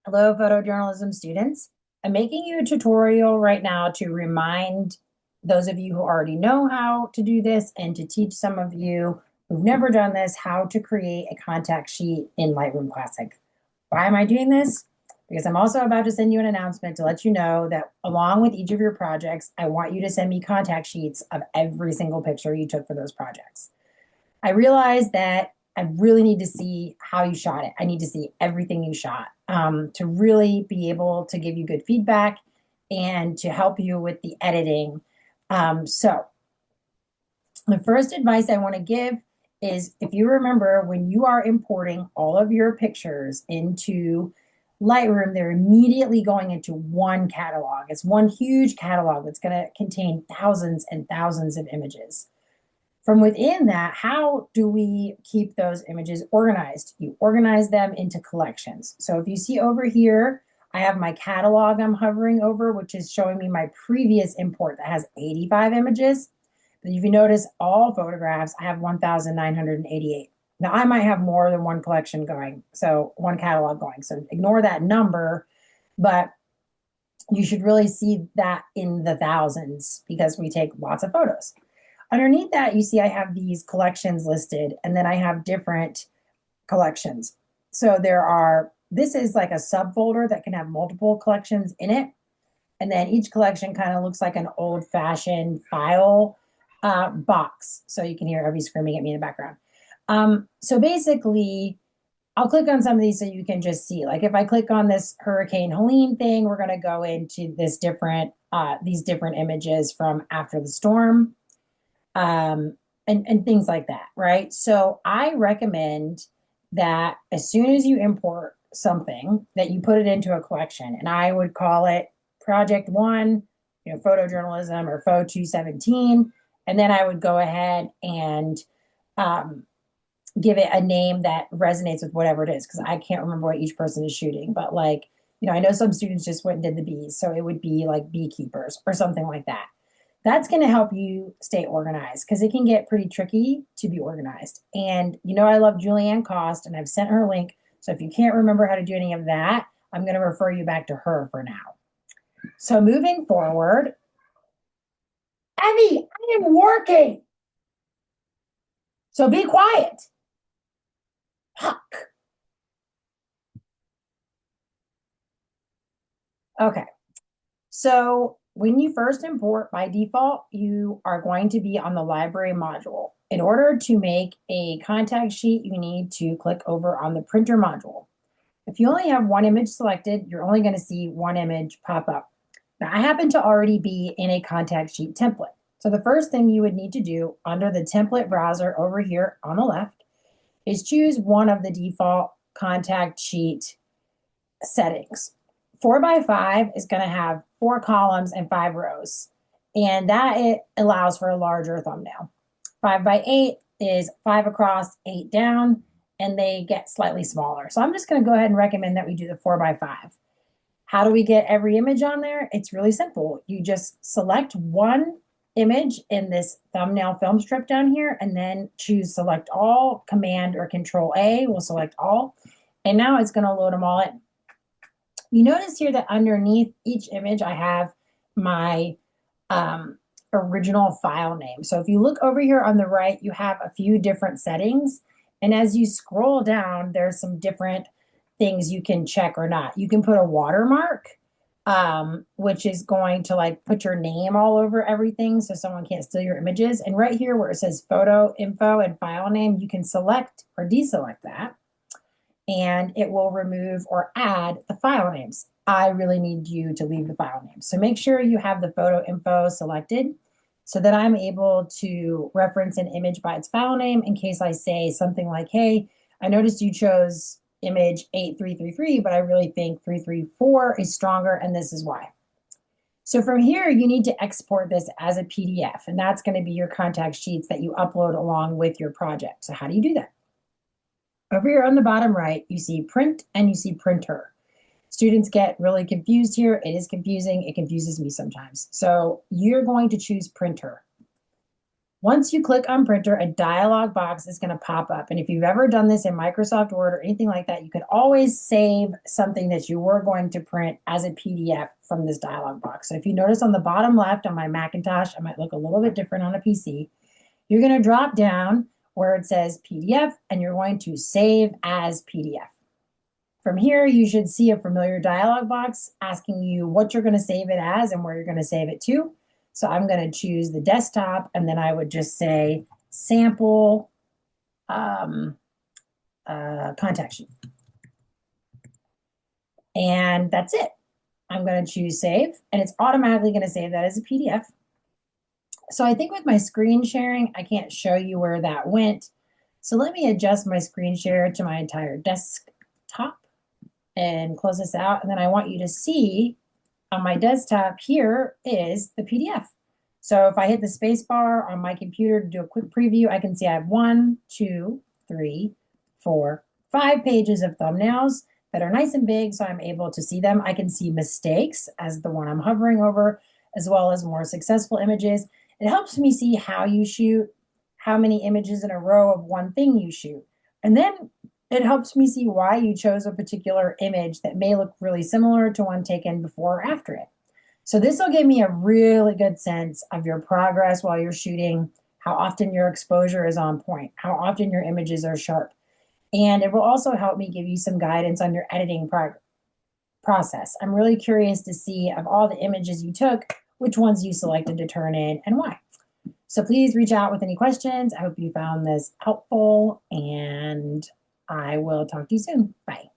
Hello, photojournalism students. I'm making you a tutorial right now to remind those of you who already know how to do this and to teach some of you who've never done this how to create a contact sheet in Lightroom Classic. Why am I doing this? Because I'm also about to send you an announcement to let you know that along with each of your projects, I want you to send me contact sheets of every single picture you took for those projects. I realized that I really need to see how you shot it. I need to see everything you shot to really be able to give you good feedback and to help you with the editing. So, the first advice I want to give is if you remember when you are importing all of your pictures into Lightroom, they're immediately going into one catalog. It's one huge catalog that's going to contain thousands and thousands of images. From within that, how do we keep those images organized? You organize them into collections. So if you see over here, I have my catalog I'm hovering over, which is showing me my previous import that has 85 images. But if you notice all photographs, I have 1,988. Now I might have more than one collection going, so one catalog going. So ignore that number, but you should really see that in the thousands because we take lots of photos. Underneath that, you see I have these collections listed, and then I have different collections. So this is like a subfolder that can have multiple collections in it. And then each collection kind of looks like an old fashioned file box. So you can hear Evie screaming at me in the background. So basically, I'll click on some of these so you can just see. Like if I click on this Hurricane Helene thing, we're going to go into these different images from after the storm and things like that, right? So I recommend that as soon as you import something, that you put it into a collection, and I would call it Project One, photojournalism or Photo 217, and then I would go ahead and give it a name that resonates with whatever it is, because I can't remember what each person is shooting, but I know some students just went and did the bees, so it would be like beekeepers or something like that. That's going to help you stay organized because it can get pretty tricky to be organized. And I love Julianne Cost, and I've sent her a link. So if you can't remember how to do any of that, I'm going to refer you back to her for now. So moving forward, Evie, I am working. So be quiet. Huck. Okay. So when you first import, by default, you are going to be on the library module. In order to make a contact sheet, you need to click over on the printer module. If you only have one image selected, you're only going to see one image pop up. Now, I happen to already be in a contact sheet template. So the first thing you would need to do under the template browser over here on the left is choose one of the default contact sheet settings. 4x5 is going to have 4 columns and 5 rows, and that it allows for a larger thumbnail. 5x8 is 5 across, 8 down, and they get slightly smaller. So I'm just going to go ahead and recommend that we do the 4x5. How do we get every image on there? It's really simple. You just select one image in this thumbnail film strip down here, and then choose select all. Command or Control A will select all, and now it's going to load them all in. You notice here that underneath each image, I have my original file name. So if you look over here on the right, you have a few different settings. And as you scroll down, there's some different things you can check or not. You can put a watermark, which is going to put your name all over everything so someone can't steal your images. And right here where it says photo info and file name, you can select or deselect that, and it will remove or add the file names. I really need you to leave the file names. So make sure you have the photo info selected so that I'm able to reference an image by its file name in case I say something like, hey, I noticed you chose image 8333, but I really think 334 is stronger, and this is why. So from here, you need to export this as a PDF, and that's going to be your contact sheets that you upload along with your project. So how do you do that? Over here on the bottom right, you see print and you see printer. Students get really confused here. It is confusing. It confuses me sometimes. So you're going to choose printer. Once you click on printer, a dialog box is going to pop up. And if you've ever done this in Microsoft Word or anything like that, you could always save something that you were going to print as a PDF from this dialog box. So if you notice on the bottom left on my Macintosh, I might look a little bit different on a PC. You're going to drop down where it says PDF and you're going to save as PDF. From here, you should see a familiar dialog box asking you what you're going to save it as and where you're going to save it to. So I'm going to choose the desktop, and then I would just say sample contact sheet. And that's it. I'm going to choose save, and it's automatically going to save that as a PDF. So I think with my screen sharing, I can't show you where that went. So let me adjust my screen share to my entire desktop and close this out. And then I want you to see on my desktop, here is the PDF. So if I hit the space bar on my computer to do a quick preview, I can see I have 1, 2, 3, 4, 5 pages of thumbnails that are nice and big, so I'm able to see them. I can see mistakes as the one I'm hovering over, as well as more successful images. It helps me see how you shoot, how many images in a row of one thing you shoot. And then it helps me see why you chose a particular image that may look really similar to one taken before or after it. So this will give me a really good sense of your progress while you're shooting, how often your exposure is on point, how often your images are sharp. And it will also help me give you some guidance on your editing process. I'm really curious to see, of all the images you took, which ones you selected to turn in and why. So please reach out with any questions. I hope you found this helpful, and I will talk to you soon. Bye.